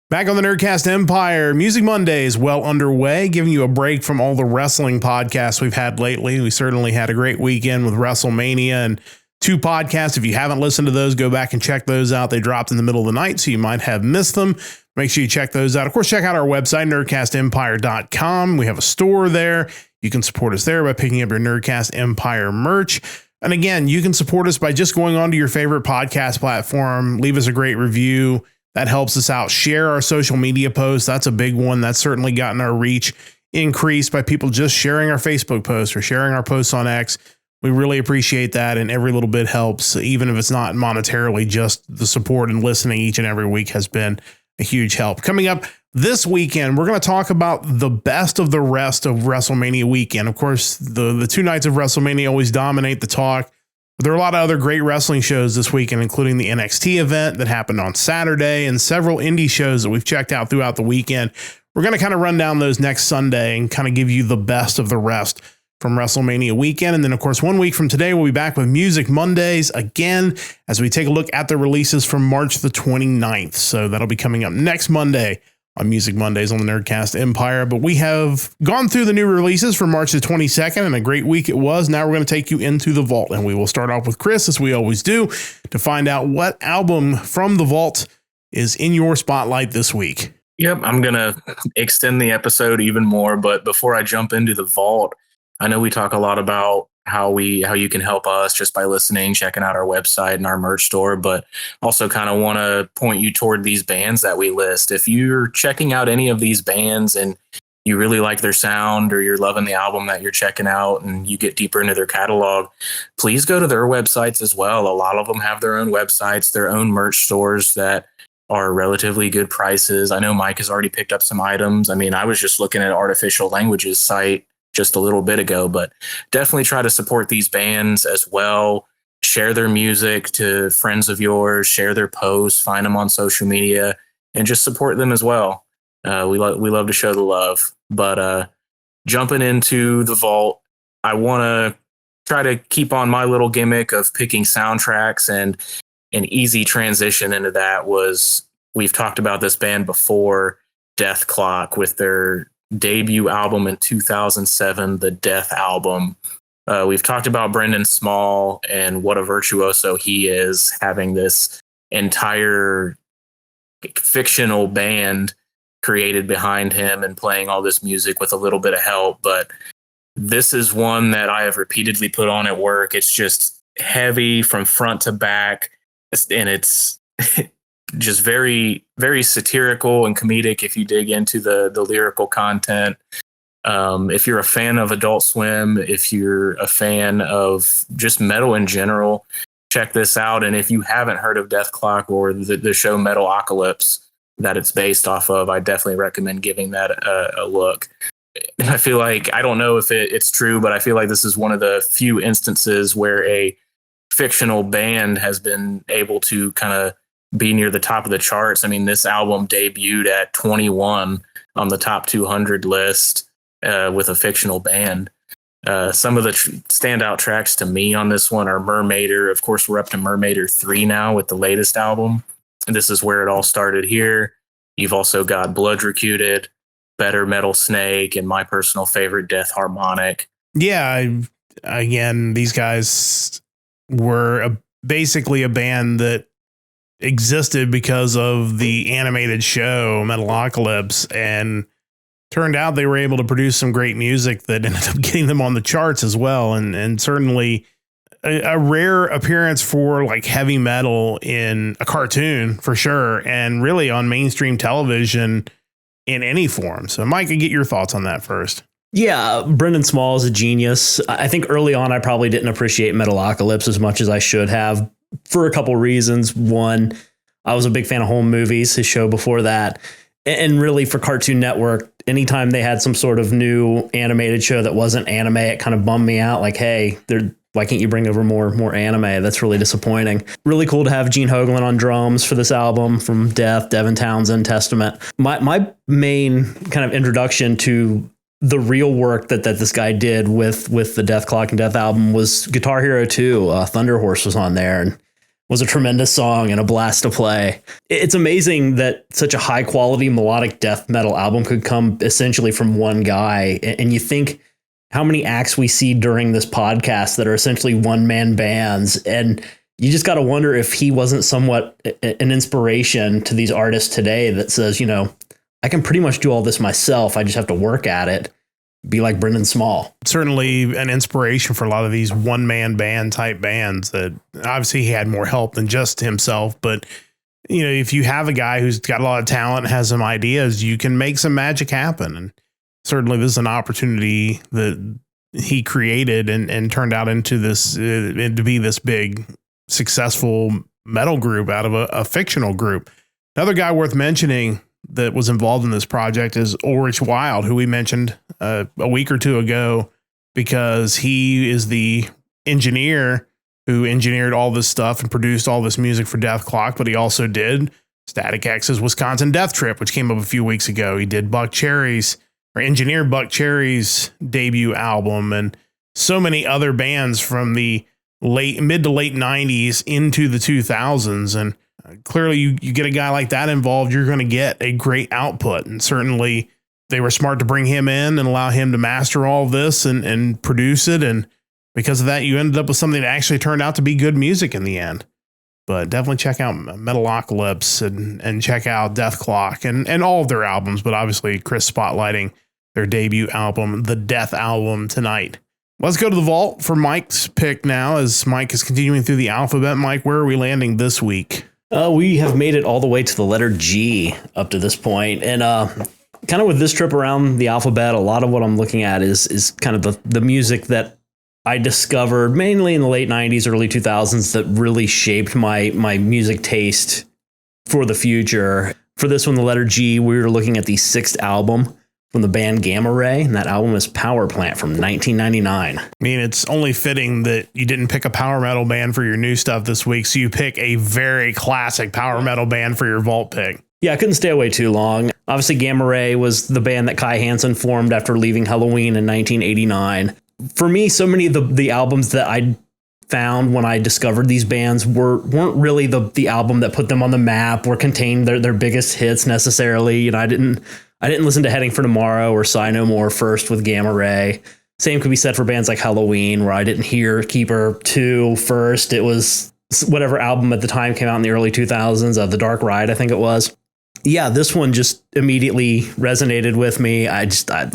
Back on the Nerdcast Empire, Music Monday is well underway, giving you a break from all the wrestling podcasts we've had lately. We certainly had a great weekend with WrestleMania and 2 podcasts. If you haven't listened to those, go back and check those out. They dropped in the middle of the night, so you might have missed them. Make sure you check those out. Of course, check out our website, nerdcastempire.com. We have a store there. You can support us there by picking up your Nerdcast Empire merch. And again, you can support us by just going onto your favorite podcast platform. Leave us a great review. That helps us out. Share our social media posts. That's a big one. That's certainly gotten our reach increased by people just sharing our Facebook posts or sharing our posts on X. We really appreciate that, and every little bit helps, even if it's not monetarily. Just the support and listening each and every week has been a huge help. Coming up this weekend, we're going to talk about the best of the rest of WrestleMania weekend. Of course, the 2 nights of WrestleMania always dominate the talk. But there are a lot of other great wrestling shows this weekend, including the NXT event that happened on Saturday and several indie shows that we've checked out throughout the weekend. We're going to kind of run down those next Sunday and kind of give you the best of the rest from WrestleMania weekend. And then, of course, 1 week from today, we'll be back with Music Mondays again as we take a look at the releases from March the 29th. So that'll be coming up next Monday on Music Mondays on the Nerdcast Empire. But we have gone through the new releases for March the 22nd, and a great week it was. Now we're going to take you into the vault, and we will start off with Chris, as we always do, to find out what album from the vault is in your spotlight this week.
Yep, I'm going to extend the episode even more, but before I jump into the vault, I know we talk a lot about how you can help us just by listening, checking out our website and our merch store, but also kind of want to point you toward these bands that we list. If you're checking out any of these bands and you really like their sound, or you're loving the album that you're checking out and you get deeper into their catalog, please go to their websites as well. A lot of them have their own websites, their own merch stores that are relatively good prices. I know Mike has already picked up some items. I mean, I was just looking at Artificial Languages site just a little bit ago, but definitely try to support these bands as well. Share their music to friends of yours, share their posts, find them on social media, and just support them as well. We love to show the love. But jumping into the vault, I want to try to keep on my little gimmick of picking soundtracks, and an easy transition into that was, we've talked about this band before, Dethklok, with their debut album in 2007, the Death album. We've talked about Brendan Small and what a virtuoso he is, having this entire fictional band created behind him and playing all this music with a little bit of help. But this is one that I have repeatedly put on at work. It's just heavy from front to back, and it's just very, very satirical and comedic if you dig into the lyrical content. If you're a fan of Adult Swim, if you're a fan of just metal in general, check this out. And if you haven't heard of Dethklok or the show Metalocalypse that it's based off of, I definitely recommend giving that a look. And I feel like, I don't know if it's true, but I feel like this is one of the few instances where a fictional band has been able to kind of be near the top of the charts. I mean, this album debuted at 21 on the top 200 list with a fictional band. Some of the standout tracks to me on this one are Mermaider. Of course, we're up to Mermaider 3 now with the latest album. And this is where it all started here. You've also got Blood Recuted, Better Metal Snake, and my personal favorite, Death Harmonic.
Yeah, again, these guys were basically a band that existed because of the animated show Metalocalypse, and turned out they were able to produce some great music that ended up getting them on the charts as well. And certainly a rare appearance for like heavy metal in a cartoon for sure. And really on mainstream television in any form. So Mike, I get your thoughts on that first.
Yeah, Brendan Small is a genius. I think early on, I probably didn't appreciate Metalocalypse as much as I should have, for a couple reasons. One, I was a big fan of Home Movies, his show before that. And really for Cartoon Network, anytime they had some sort of new animated show that wasn't anime, it kind of bummed me out. Like, hey, why can't you bring over more anime? That's really disappointing. Really cool to have Gene Hoglan on drums for this album from Death, Devin Townsend, Testament. My main kind of introduction to the real work that this guy did with the Dethklok and Death album was Guitar Hero 2. Thunder Horse was on there and was a tremendous song and a blast to play. It's amazing that such a high quality melodic death metal album could come essentially from one guy. And you think how many acts we see during this podcast that are essentially one man bands. And you just got to wonder if he wasn't somewhat an inspiration to these artists today that says, you know, I can pretty much do all this myself. I just have to work at it. Be like Brendan Small.
Certainly an inspiration for a lot of these one man band type bands that obviously he had more help than just himself. But, you know, if you have a guy who's got a lot of talent, has some ideas, you can make some magic happen. And certainly this is an opportunity that he created and turned out into this, to be this big, successful metal group out of a fictional group. Another guy worth mentioning that was involved in this project is Ulrich Wild, who we mentioned a week or two ago, because he is the engineer who engineered all this stuff and produced all this music for Dethklok, but he also did Static X's Wisconsin Death Trip, which came up a few weeks ago. He did engineered Buck Cherry's debut album, and so many other bands from the mid to late 90s into the 2000s. And clearly you get a guy like that involved, you're going to get a great output. And certainly they were smart to bring him in and allow him to master all of this and produce it. And because of that, you ended up with something that actually turned out to be good music in the end. But definitely check out Metalocalypse and check out Dethklok and all of their albums. But obviously Chris spotlighting their debut album, the Death Album, tonight. Let's go to the vault for Mike's pick now, as Mike is continuing through the alphabet. Mike, where are we landing this week?
We have made it all the way to the letter G up to this point. And kind of with this trip around the alphabet, a lot of what I'm looking at is kind of the music that I discovered mainly in the late 90s, early 2000s that really shaped my music taste for the future. For this one, the letter G, we were looking at the 6th album from the band Gamma Ray, and that album is Power Plant from 1999.
I mean, it's only fitting that you didn't pick a power metal band for your new stuff this week, so you pick a very classic power metal band for your vault pick.
Yeah, I couldn't stay away too long. Obviously, Gamma Ray was the band that Kai Hansen formed after leaving Halloween in 1989. For me, so many of the albums that I found when I discovered these bands weren't really the album that put them on the map or contained their biggest hits necessarily. You know, I didn't listen to Heading for Tomorrow or Sigh No More first with Gamma Ray. Same could be said for bands like Halloween, where I didn't hear Keeper 2 first. It was whatever album at the time came out in the early 2000s, The Dark Ride, I think it was. Yeah, this one just immediately resonated with me. I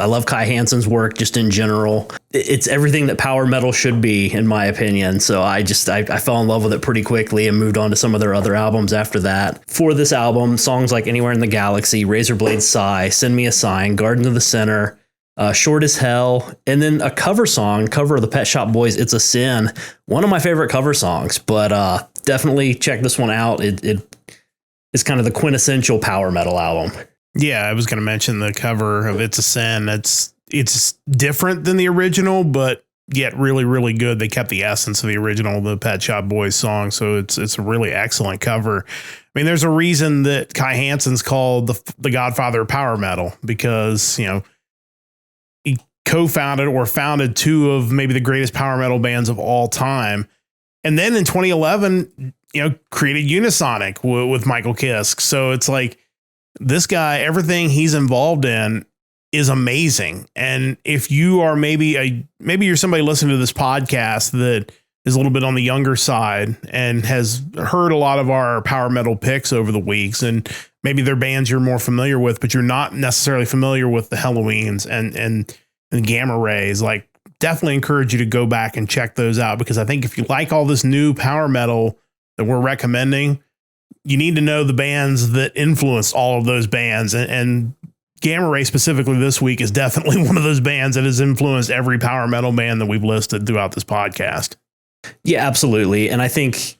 love Kai Hansen's work just in general. It's everything that power metal should be, in my opinion. So I fell in love with it pretty quickly and moved on to some of their other albums after that. For this album, songs like Anywhere in the Galaxy, Razorblade Sigh, Send Me a Sign, Garden of the Sinner, Short as Hell, and then a cover of the Pet Shop Boys' It's a Sin. One of my favorite cover songs, but definitely check this one out. It's kind of the quintessential power metal album.
Yeah, I was going to mention the cover of It's a Sin. It's different than the original, but yet really, really good. They kept the essence of the original, the Pet Shop Boys song. So it's a really excellent cover. I mean, there's a reason that Kai Hansen's called the Godfather of power metal, because, you know, he co-founded or founded 2 of maybe the greatest power metal bands of all time. And then in 2011, you know, created Unisonic with Michael Kiske. So it's like, this guy, everything he's involved in is amazing. And if you are maybe you're somebody listening to this podcast that is a little bit on the younger side and has heard a lot of our power metal picks over the weeks, and maybe they're bands you're more familiar with, but you're not necessarily familiar with the Halloweens and Gamma Rays, like, definitely encourage you to go back and check those out, because I think if you like all this new power metal that we're recommending, you need to know the bands that influenced all of those bands. And Gamma Ray specifically this week is definitely one of those bands that has influenced every power metal band that we've listed throughout this podcast.
Yeah, absolutely. And I think,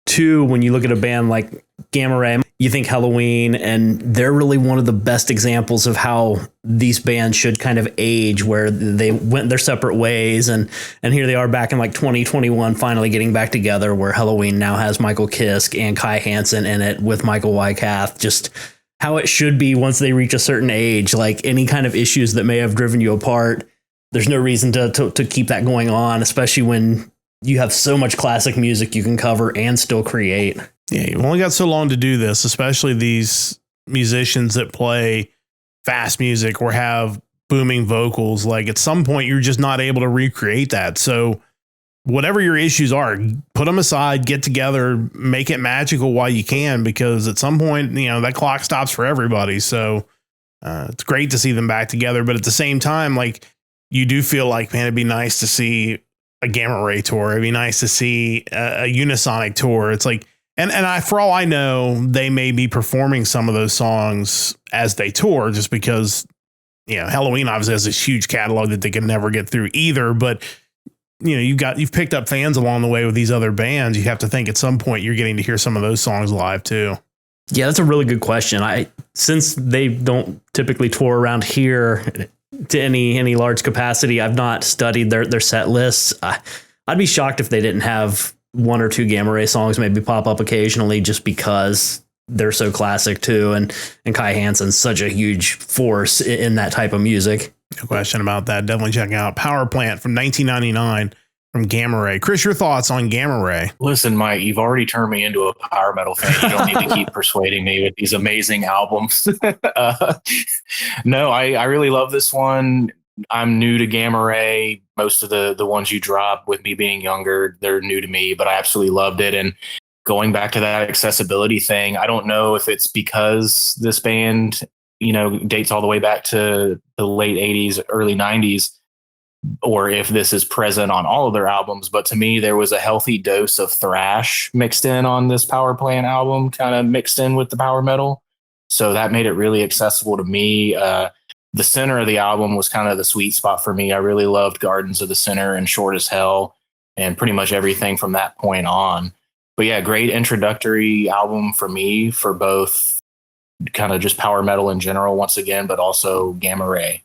too, when you look at a band like Gamma Ray, you think Halloween, and they're really one of the best examples of how these bands should kind of age, where they went their separate ways. And here they are back in like 2021, finally getting back together, where Halloween now has Michael Kiske and Kai Hansen in it with Michael Wycath, just how it should be once they reach a certain age. Like, any kind of issues that may have driven you apart, there's no reason to keep that going on, especially when you have so much classic music you can cover and still create.
Yeah, you've only got so long to do this, especially these musicians that play fast music or have booming vocals. Like, at some point, you're just not able to recreate that. So whatever your issues are, put them aside, get together, make it magical while you can, because at some point, you know, that clock stops for everybody. So it's great to see them back together. But at the same time, like, you do feel like, man, it'd be nice to see a Gamma Ray tour. It'd be nice to see a Unisonic tour. It's like, and for all I know, they may be performing some of those songs as they tour, just because, you know, Halloween obviously has this huge catalog that they can never get through either. But, you know, you've picked up fans along the way with these other bands. You have to think at some point you're getting to hear some of those songs live too.
Yeah, that's a really good question. Since they don't typically tour around here to any large capacity, I've not studied their set lists. I'd be shocked if they didn't have one or two Gamma Ray songs maybe pop up occasionally, just because they're so classic too, and Kai Hansen's such a huge force in that type of music.
No question about that. Definitely check out Power Plant from 1999 from Gamma Ray. Chris, your thoughts on Gamma Ray?
Listen, Mike, you've already turned me into a power metal fan. You don't need to keep persuading me with these amazing albums. No, I really love this one. I'm new to Gamma Ray. Most of the ones you drop, with me being younger, they're new to me, but I absolutely loved it. And going back to that accessibility thing, I don't know if it's because this band, dates all the way back to the late 80s, early 90s, or if this is present on all of their albums. But to me, there was a healthy dose of thrash mixed in on this Power Plant album, kind of mixed in with the power metal. So that made it really accessible to me. The center of the album was kind of the sweet spot for me. I really loved Gardens of the Center and Short as Hell, and pretty much everything from that point on. But yeah, great introductory album for me, for both kind of just power metal in general, once again, but also Gamma Ray.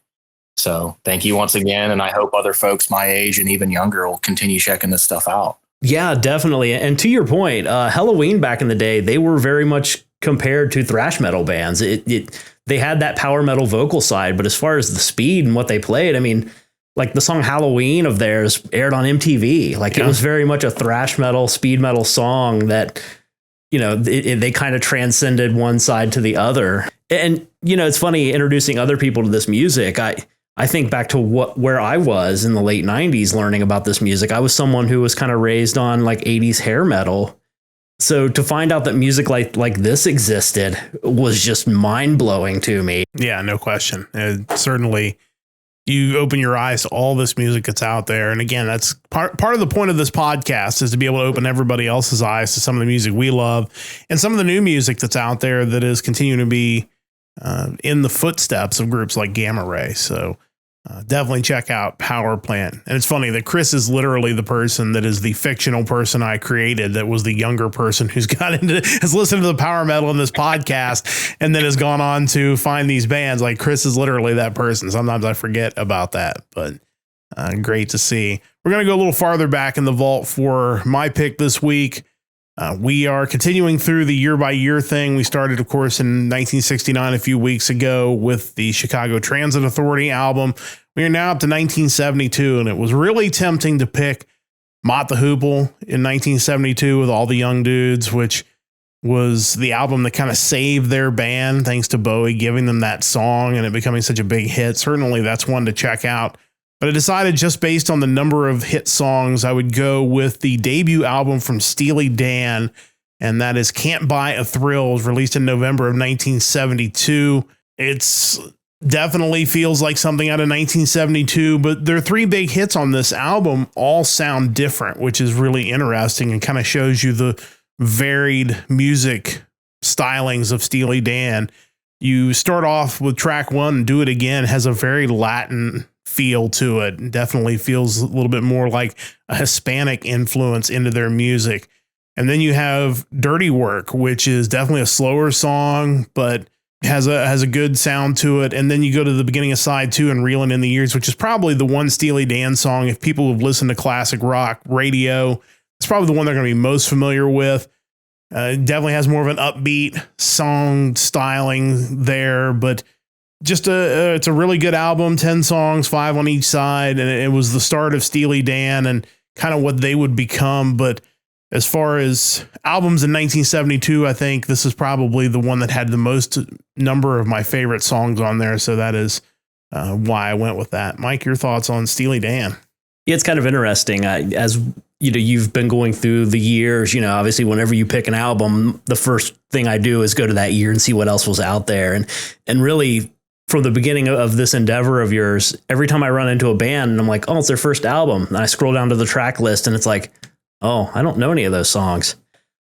So thank you once again. And I hope other folks my age and even younger will continue checking this stuff out.
Yeah, definitely. And to your point, Halloween back in the day, they were very much compared to thrash metal bands. They had that power metal vocal side, but as far as the speed and what they played, I mean, like the song Halloween of theirs aired on MTV. Like, it was very much a thrash metal, speed metal song that, they kind of transcended one side to the other. And, it's funny introducing other people to this music. I think back to where I was in the late 90s learning about this music. I was someone who was kind of raised on like 80s hair metal. So to find out that music like this existed was just mind blowing to me.
Yeah, no question. Certainly, you open your eyes to all this music that's out there. And again, that's part of the point of this podcast, is to be able to open everybody else's eyes to some of the music we love and some of the new music that's out there that is continuing to be in the footsteps of groups like Gamma Ray. So definitely check out Power Plant. And it's funny that Chris is literally the person that is the fictional person I created, that was the younger person who's has listened to the power metal in this podcast and then has gone on to find these bands. Like, Chris is literally that person. Sometimes I forget about that, but great to see. We're going to go a little farther back in the vault for my pick this week. We are continuing through the year by year thing. We started, of course, in 1969 a few weeks ago with the Chicago Transit Authority album. We are now up to 1972, and it was really tempting to pick Mott the Hoople in 1972 with All the Young Dudes, which was the album that kind of saved their band, thanks to Bowie giving them that song and it becoming such a big hit. Certainly that's one to check out. But I decided, just based on the number of hit songs, I would go with the debut album from Steely Dan, and that is Can't Buy a Thrill. It was released in November of 1972. It's definitely feels like something out of 1972, but their three big hits on this album all sound different, which is really interesting and kind of shows you the varied music stylings of Steely Dan. You start off with track one, Do It Again, has a very Latin feel to it. Definitely feels a little bit more like a Hispanic influence into their music. And then you have Dirty Work, which is definitely a slower song, but has a good sound to it. And then you go to the beginning of side two and Reelin' in the Years, which is probably the one Steely Dan song, if people have listened to classic rock radio, it's probably the one they're going to be most familiar with. It definitely has more of an upbeat song styling there, but just it's a really good album, 10 songs, 5 on each side. And it was the start of Steely Dan and kind of what they would become. But as far as albums in 1972, I think this is probably the one that had the most number of my favorite songs on there. So that is why I went with that. Mike, your thoughts on Steely Dan?
Yeah, it's kind of interesting. As you've been going through the years, obviously whenever you pick an album, the first thing I do is go to that year and see what else was out there. And really, from the beginning of this endeavor of yours, every time I run into a band and I'm like, oh, it's their first album, and I scroll down to the track list and it's like, oh, I don't know any of those songs.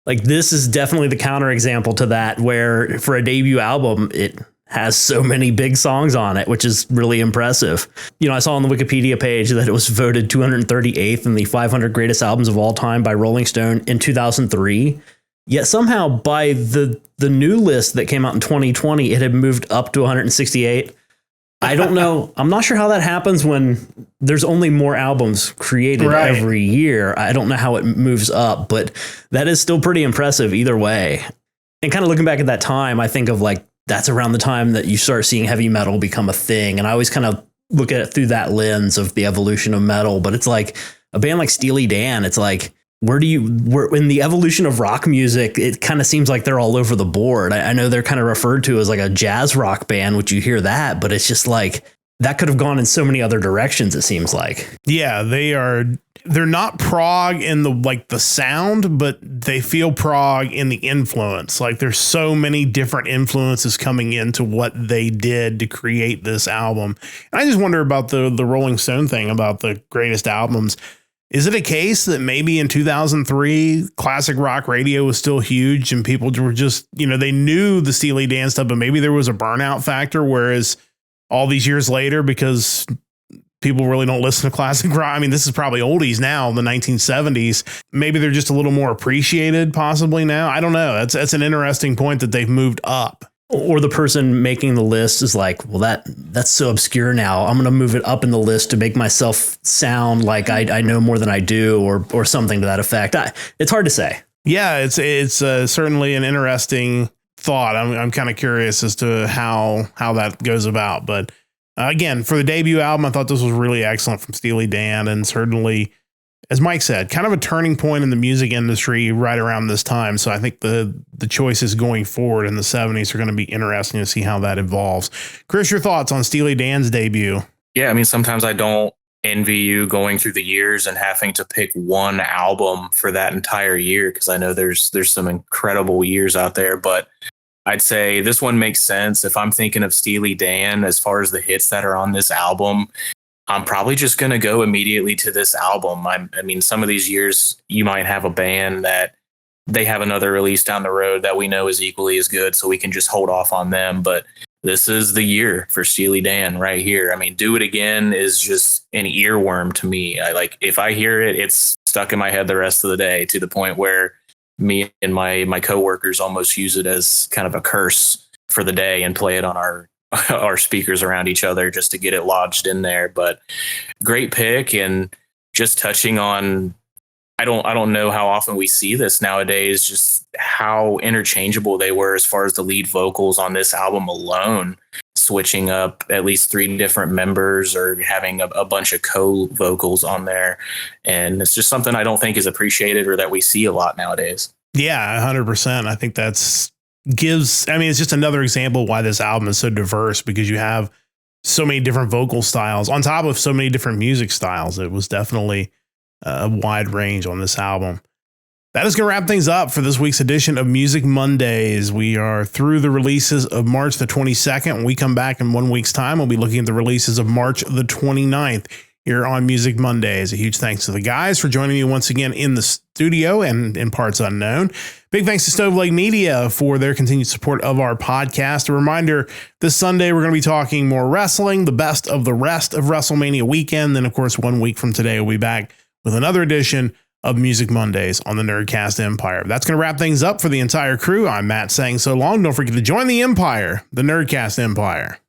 Like, this is definitely the counterexample to that, where for a debut album, it has so many big songs on it, which is really impressive. I saw on the Wikipedia page that it was voted 238th in the 500 greatest albums of all time by Rolling Stone in 2003. Yet somehow by the new list that came out in 2020, it had moved up to 168. I don't know. I'm not sure how that happens when there's only more albums created every year. I don't know how it moves up, but that is still pretty impressive either way. And kind of looking back at that time, I think of like, that's around the time that you start seeing heavy metal become a thing. And I always kind of look at it through that lens of the evolution of metal. But it's like a band like Steely Dan, it's like, where in the evolution of rock music, it kind of seems like they're all over the board. I know they're kind of referred to as like a jazz rock band, which you hear that, but it's just like that could have gone in so many other directions, it seems like.
Yeah, they're not prog in the sound, but they feel prog in the influence. Like there's so many different influences coming into what they did to create this album. And I just wonder about the Rolling Stone thing about the greatest albums. Is it a case that maybe in 2003, classic rock radio was still huge and people were just, they knew the Steely Dan stuff, but maybe there was a burnout factor, whereas all these years later, because people really don't listen to classic rock. I mean, this is probably oldies now, the 1970s. Maybe they're just a little more appreciated possibly now. I don't know. That's an interesting point that they've moved up.
Or the person making the list is like, well, that's so obscure now. I'm going to move it up in the list to make myself sound like I know more than I do, or something to that effect. It's hard to say.
Yeah, it's certainly an interesting thought. I'm kind of curious as to how that goes about. But again, for the debut album, I thought this was really excellent from Steely Dan, and certainly, as Mike said, kind of a turning point in the music industry right around this time. So I think the choices going forward in the 70s are going to be interesting to see how that evolves. Chris, your thoughts on Steely Dan's debut?
Yeah, I mean, sometimes I don't envy you going through the years and having to pick one album for that entire year, because I know there's some incredible years out there. But I'd say this one makes sense. If I'm thinking of Steely Dan, as far as the hits that are on this album, I'm probably just going to go immediately to this album. I mean, some of these years you might have a band that they have another release down the road that we know is equally as good, so we can just hold off on them. But this is the year for Steely Dan right here. I mean, Do It Again is just an earworm to me. If I hear it, it's stuck in my head the rest of the day, to the point where me and my coworkers almost use it as kind of a curse for the day and play it on our speakers around each other just to get it lodged in there. But great pick. And just touching on, I don't know how often we see this nowadays, just how interchangeable they were as far as the lead vocals on this album alone, switching up at least 3 different members or having a bunch of co-vocals on there. And it's just something I don't think is appreciated or that we see a lot nowadays.
Yeah, 100%. I think it's just another example why this album is so diverse, because you have so many different vocal styles on top of so many different music styles. It was definitely a wide range on this album. That is going to wrap things up for this week's edition of Music Mondays. We are through the releases of March the 22nd. When we come back in 1 week's time, we'll be looking at the releases of March the 29th here on Music Mondays. A huge thanks to the guys for joining me once again in the studio and in parts unknown. Big thanks to Stove Lake Media for their continued support of our podcast. A reminder, this Sunday, we're going to be talking more wrestling, the best of the rest of WrestleMania weekend. Then, of course, 1 week from today, we'll be back with another edition of Music Mondays on the Nerdcast Empire. That's going to wrap things up for the entire crew. I'm Matt saying so long. Don't forget to join the Empire, the Nerdcast Empire.